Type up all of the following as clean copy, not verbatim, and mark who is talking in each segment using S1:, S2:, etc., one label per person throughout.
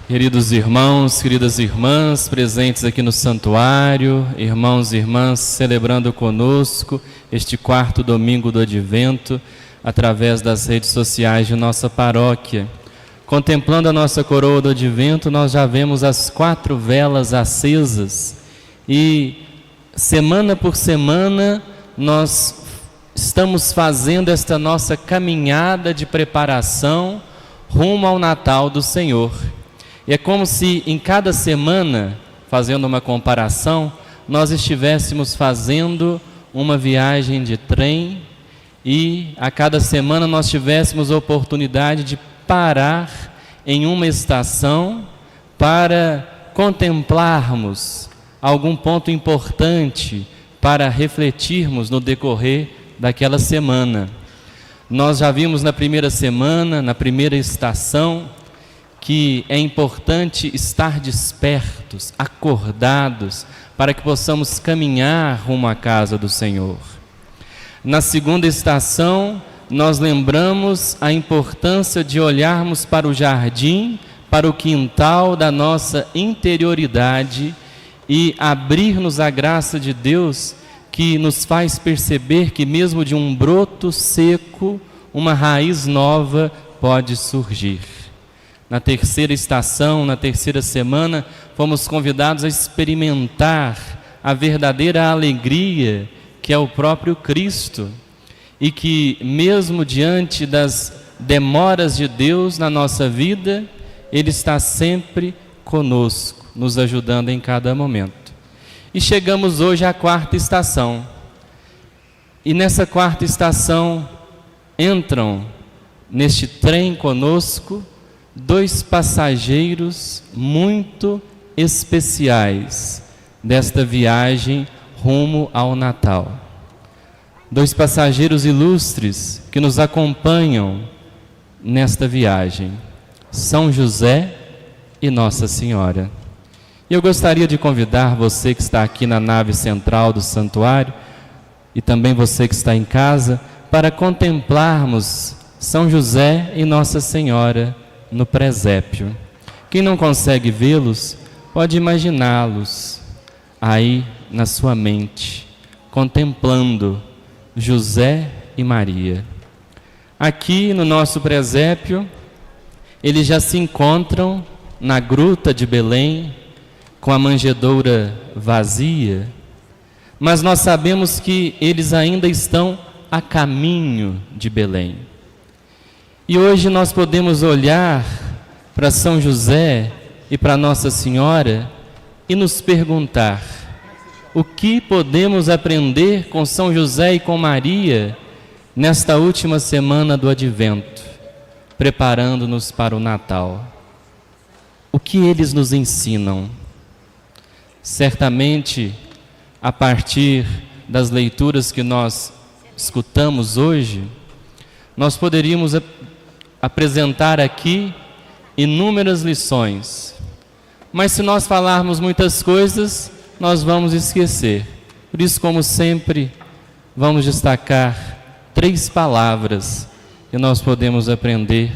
S1: Queridos irmãos, queridas irmãs, presentes aqui no santuário, irmãos e irmãs, celebrando conosco este quarto domingo do Advento, através das redes sociais de nossa paróquia. Contemplando a nossa coroa do Advento, nós já vemos as 4 velas acesas e, semana por semana, nós estamos fazendo esta nossa caminhada de preparação rumo ao Natal do Senhor. E é como se em cada semana, fazendo uma comparação, nós estivéssemos fazendo uma viagem de trem e a cada semana nós tivéssemos a oportunidade de parar em uma estação para contemplarmos algum ponto importante para refletirmos no decorrer daquela semana. Nós já vimos na primeira semana, na primeira estação, que é importante estar despertos, acordados, para que possamos caminhar rumo à casa do Senhor. Na segunda estação, nós lembramos a importância de olharmos para o jardim, para o quintal da nossa interioridade e abrir-nos à graça de Deus, que nos faz perceber que mesmo de um broto seco, uma raiz nova pode surgir. Na terceira estação, na terceira semana, fomos convidados a experimentar a verdadeira alegria que é o próprio Cristo e que, mesmo diante das demoras de Deus na nossa vida, Ele está sempre conosco, nos ajudando em cada momento. E chegamos hoje à 4ª estação. E nessa 4ª estação entram neste trem conosco 2 passageiros muito especiais desta viagem rumo ao Natal. 2 passageiros ilustres que nos acompanham nesta viagem, São José e Nossa Senhora. E eu gostaria de convidar você que está aqui na nave central do santuário e também você que está em casa para contemplarmos São José e Nossa Senhora no presépio. Quem não consegue vê-los, pode imaginá-los aí na sua mente, contemplando José e Maria. Aqui no nosso presépio, eles já se encontram na gruta de Belém, com a manjedoura vazia, mas nós sabemos que eles ainda estão a caminho de Belém. E hoje nós podemos olhar para São José e para Nossa Senhora e nos perguntar: o que podemos aprender com São José e com Maria nesta última semana do Advento, preparando-nos para o Natal? O que eles nos ensinam? Certamente, a partir das leituras que nós escutamos hoje, nós poderíamos apresentar aqui inúmeras lições, mas se nós falarmos muitas coisas, nós vamos esquecer. Por isso, como sempre, vamos destacar 3 palavras que nós podemos aprender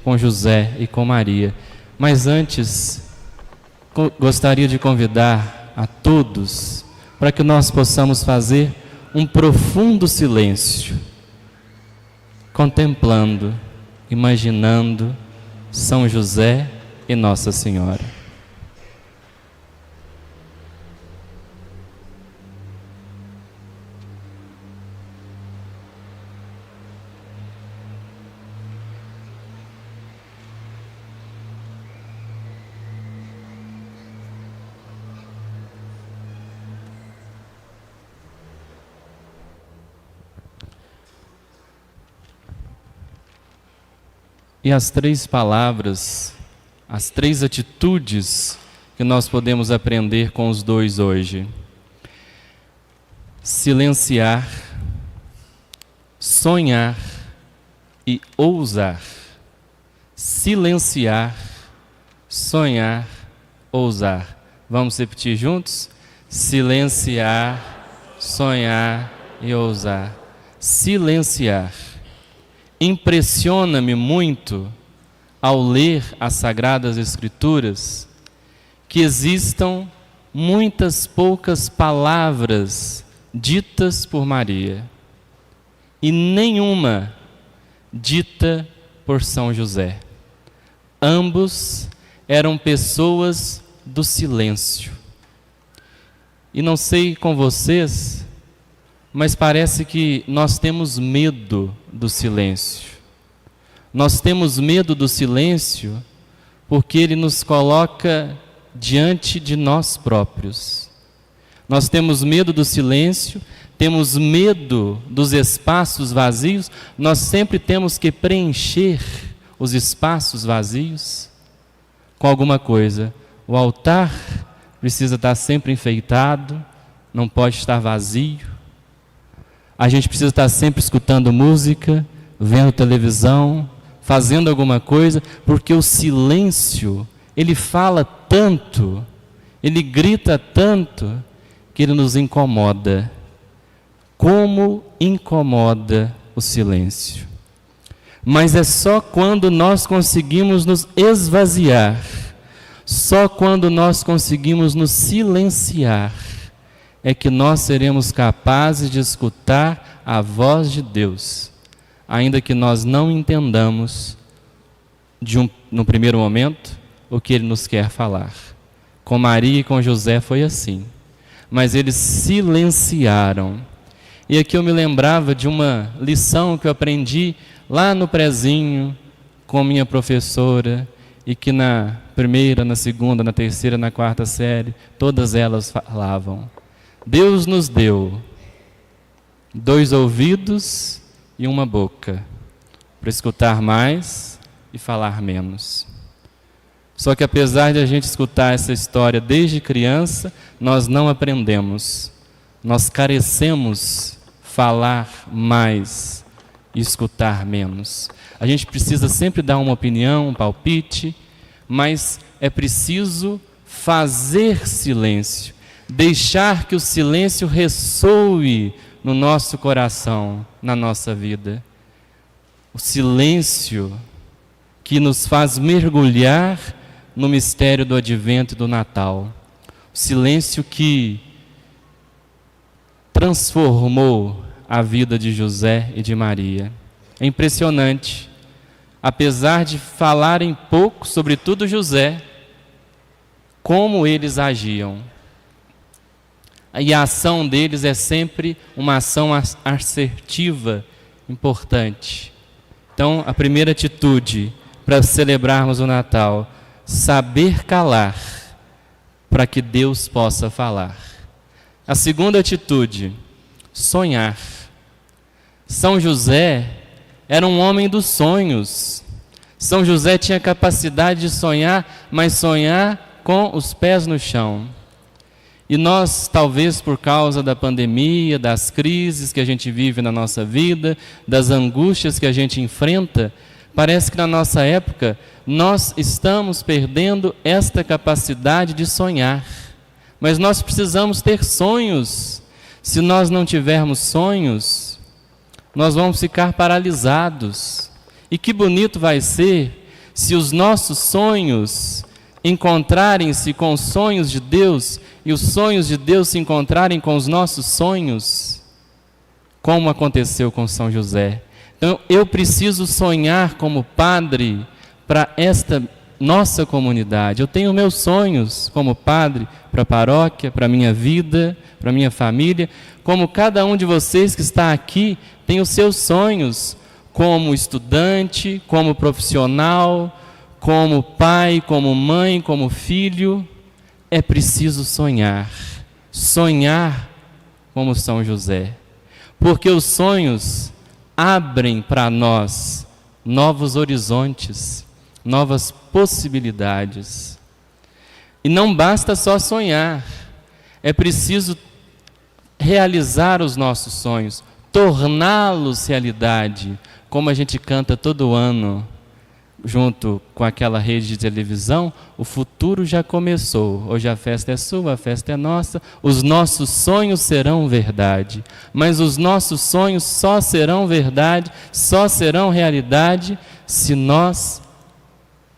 S1: com José e com Maria. Mas antes, gostaria de convidar a todos para que nós possamos fazer um profundo silêncio, contemplando, imaginando São José e Nossa Senhora. E as 3 palavras, as 3 atitudes que nós podemos aprender com os 2 hoje: silenciar, sonhar e ousar. Silenciar, sonhar, ousar. Vamos repetir juntos? Silenciar, sonhar e ousar. Silenciar. Impressiona-me muito ao ler as Sagradas Escrituras, que existam muitas poucas palavras ditas por Maria e nenhuma dita por São José. Ambos eram pessoas do silêncio. E não sei com vocês, mas parece que nós temos medo do silêncio. Nós temos medo do silêncio porque ele nos coloca diante de nós próprios. Nós temos medo do silêncio, temos medo dos espaços vazios, nós sempre temos que preencher os espaços vazios com alguma coisa. O altar precisa estar sempre enfeitado, não pode estar vazio. A gente precisa estar sempre escutando música, vendo televisão, fazendo alguma coisa, porque o silêncio, ele fala tanto, ele grita tanto, que ele nos incomoda. Como incomoda o silêncio. Mas é só quando nós conseguimos nos esvaziar, só quando nós conseguimos nos silenciar, é que nós seremos capazes de escutar a voz de Deus, ainda que nós não entendamos no primeiro momento o que Ele nos quer falar. Com Maria e com José foi assim, mas eles silenciaram. E aqui eu me lembrava de uma lição que eu aprendi lá no prezinho com minha professora, e que na primeira, na segunda, na terceira, na quarta série, todas elas falavam: Deus nos deu 2 ouvidos e uma boca, para escutar mais e falar menos. Só que apesar de a gente escutar essa história desde criança, nós não aprendemos. Nós carecemos falar mais e escutar menos. A gente precisa sempre dar uma opinião, um palpite, mas é preciso fazer silêncio, deixar que o silêncio ressoe no nosso coração, na nossa vida. O silêncio que nos faz mergulhar no mistério do Advento e do Natal. O silêncio que transformou a vida de José e de Maria. É impressionante. Apesar de falarem pouco, sobretudo José, como eles agiam. E a ação deles é sempre uma ação assertiva, importante. Então, a primeira atitude para celebrarmos o Natal: saber calar para que Deus possa falar. A segunda atitude: sonhar. São José era um homem dos sonhos. São José tinha capacidade de sonhar, mas sonhar com os pés no chão. E nós, talvez por causa da pandemia, das crises que a gente vive na nossa vida, das angústias que a gente enfrenta, parece que na nossa época nós estamos perdendo esta capacidade de sonhar. Mas nós precisamos ter sonhos. Se nós não tivermos sonhos, nós vamos ficar paralisados. E que bonito vai ser se os nossos sonhos encontrarem-se com os sonhos de Deus e os sonhos de Deus se encontrarem com os nossos sonhos, como aconteceu com São José. Então, eu preciso sonhar como padre para esta nossa comunidade. Eu tenho meus sonhos como padre para a paróquia, para a minha vida, para a minha família, como cada um de vocês que está aqui tem os seus sonhos, como estudante, como profissional, como pai, como mãe, como filho. É preciso sonhar, sonhar como São José, porque os sonhos abrem para nós novos horizontes, novas possibilidades. E não basta só sonhar, é preciso realizar os nossos sonhos, torná-los realidade, como a gente canta todo ano, junto com aquela rede de televisão: o futuro já começou, hoje a festa é sua, a festa é nossa, os nossos sonhos serão verdade. Mas os nossos sonhos só serão verdade, só serão realidade, se nós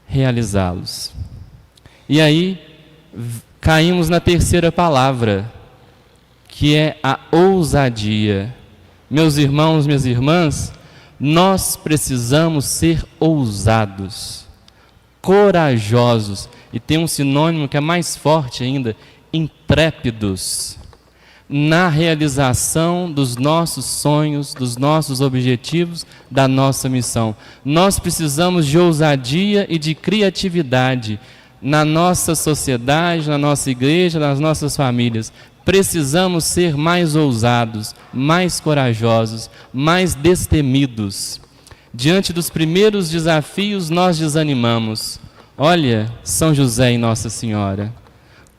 S1: realizá-los. E aí, caímos na terceira palavra, que é a ousadia. Meus irmãos, minhas irmãs, nós precisamos ser ousados, corajosos, e tem um sinônimo que é mais forte ainda, intrépidos, na realização dos nossos sonhos, dos nossos objetivos, da nossa missão. Nós precisamos de ousadia e de criatividade na nossa sociedade, na nossa igreja, nas nossas famílias. Precisamos ser mais ousados, mais corajosos, mais destemidos. Diante dos primeiros desafios, nós desanimamos. Olha, São José e Nossa Senhora,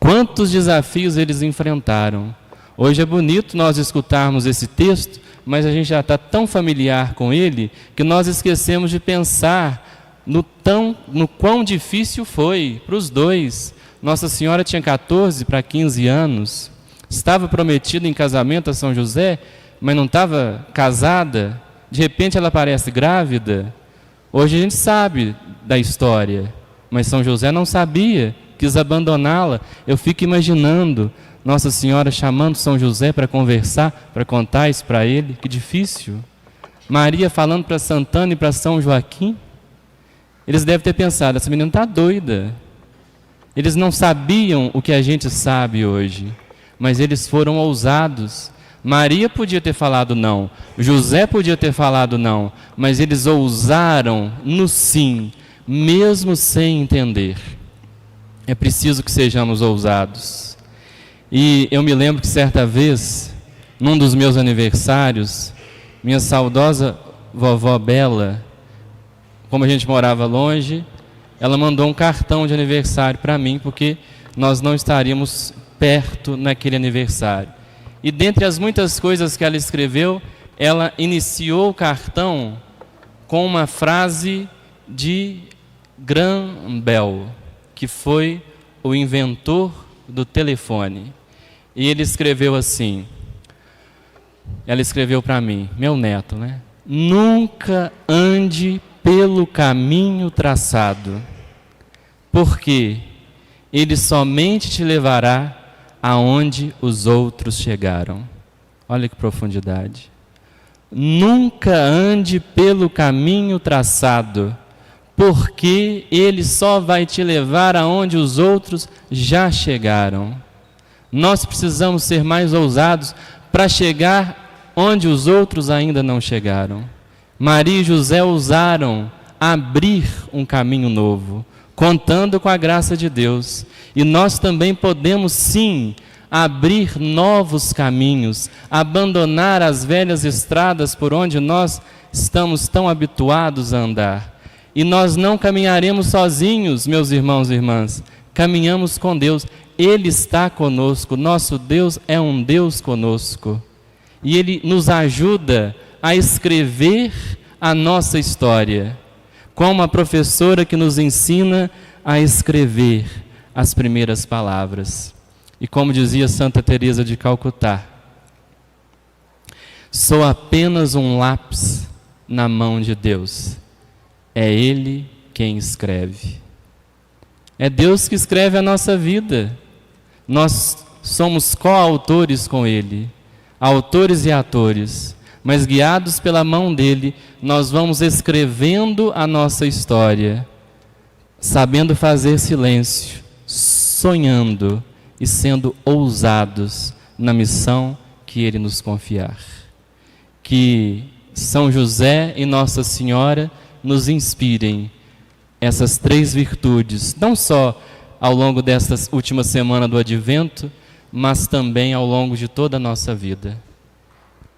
S1: quantos desafios eles enfrentaram. Hoje é bonito nós escutarmos esse texto, mas a gente já está tão familiar com ele que nós esquecemos de pensar no quão difícil foi para os dois. Nossa Senhora tinha 14 para 15 anos, estava prometida em casamento a São José, mas não estava casada. De repente ela aparece grávida. Hoje a gente sabe da história, mas São José não sabia, quis abandoná-la. Eu fico imaginando Nossa Senhora chamando São José para conversar, para contar isso para ele. Que difícil. Maria falando para Santana e para São Joaquim. Eles devem ter pensado, essa menina está doida. Eles não sabiam o que a gente sabe hoje, mas eles foram ousados. Maria podia ter falado não, José podia ter falado não, mas eles ousaram no sim, mesmo sem entender. É preciso que sejamos ousados. E eu me lembro que certa vez, num dos meus aniversários, minha saudosa vovó Bela, como a gente morava longe, ela mandou um cartão de aniversário para mim, porque nós não estaríamos perto naquele aniversário. E dentre as muitas coisas que ela escreveu, ela iniciou o cartão com uma frase de Graham Bell, que foi o inventor do telefone. E ele escreveu assim, ela escreveu para mim, meu neto, né? Nunca ande pelo caminho traçado, porque ele somente te levará aonde os outros chegaram. Olha que profundidade. Nunca ande pelo caminho traçado, porque ele só vai te levar aonde os outros já chegaram. Nós precisamos ser mais ousados para chegar onde os outros ainda não chegaram. Maria e José ousaram abrir um caminho novo, contando com a graça de Deus. E nós também podemos sim abrir novos caminhos, abandonar as velhas estradas por onde nós estamos tão habituados a andar. E nós não caminharemos sozinhos, meus irmãos e irmãs, caminhamos com Deus. Ele está conosco, nosso Deus é um Deus conosco. E Ele nos ajuda a escrever a nossa história, com uma professora que nos ensina a escrever as primeiras palavras. E como dizia Santa Teresa de Calcutá, sou apenas um lápis na mão de Deus. É Ele quem escreve. É Deus que escreve a nossa vida. Nós somos coautores com Ele, autores e atores, mas guiados pela mão dEle, nós vamos escrevendo a nossa história, sabendo fazer silêncio, sonhando e sendo ousados na missão que Ele nos confiar. Que São José e Nossa Senhora nos inspirem essas três virtudes, não só ao longo desta última semana do Advento, mas também ao longo de toda a nossa vida.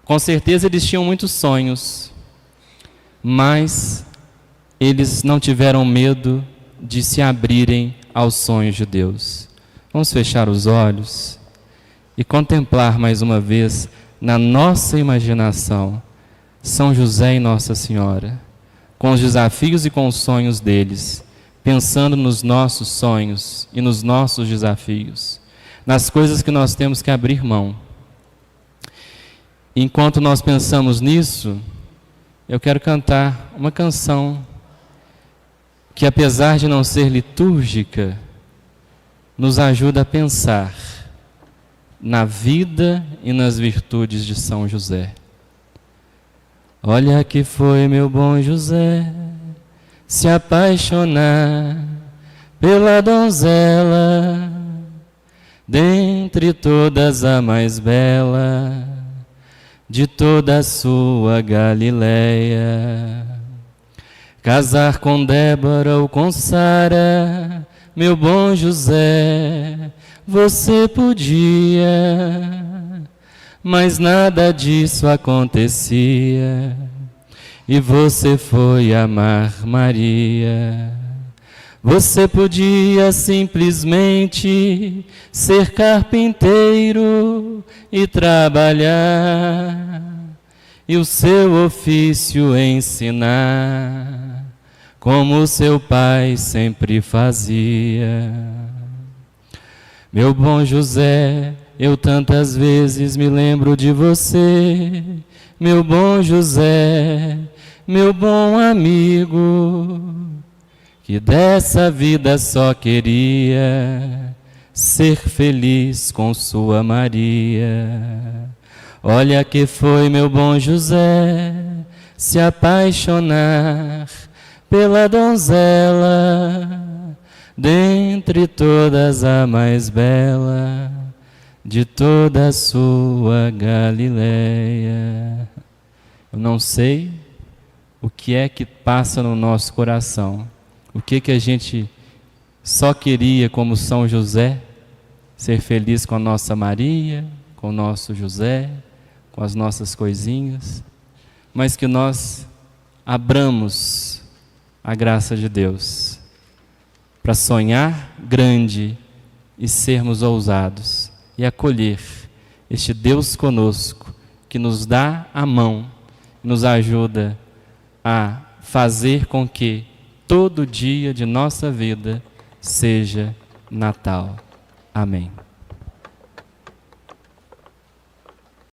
S1: Com certeza eles tinham muitos sonhos, mas eles não tiveram medo de se abrirem aos sonhos de Deus. Vamos fechar os olhos e contemplar mais uma vez, na nossa imaginação, São José e Nossa Senhora, com os desafios e com os sonhos deles, pensando nos nossos sonhos e nos nossos desafios, nas coisas que nós temos que abrir mão. Enquanto nós pensamos nisso, eu quero cantar uma canção que apesar de não ser litúrgica, nos ajuda a pensar na vida e nas virtudes de São José. Olha que foi meu bom José se apaixonar pela donzela, dentre todas a mais bela de toda a sua Galileia. Casar com Débora ou com Sara, meu bom José, você podia, mas nada disso acontecia, e você foi amar Maria. Você podia simplesmente ser carpinteiro e trabalhar, e o seu ofício ensinar, como seu pai sempre fazia. Meu bom José, eu tantas vezes me lembro de você, meu bom José, meu bom amigo, que dessa vida só queria ser feliz com sua Maria. Olha que foi meu bom José se apaixonar pela donzela, dentre todas a mais bela de toda a sua Galileia. Eu não sei o que é que passa no nosso coração, o que que a gente só queria como São José, ser feliz com a nossa Maria, com o nosso José, com as nossas coisinhas, mas que nós abramos a graça de Deus para sonhar grande e sermos ousados e acolher este Deus conosco que nos dá a mão, nos ajuda a fazer com que todo dia de nossa vida seja Natal. Amém.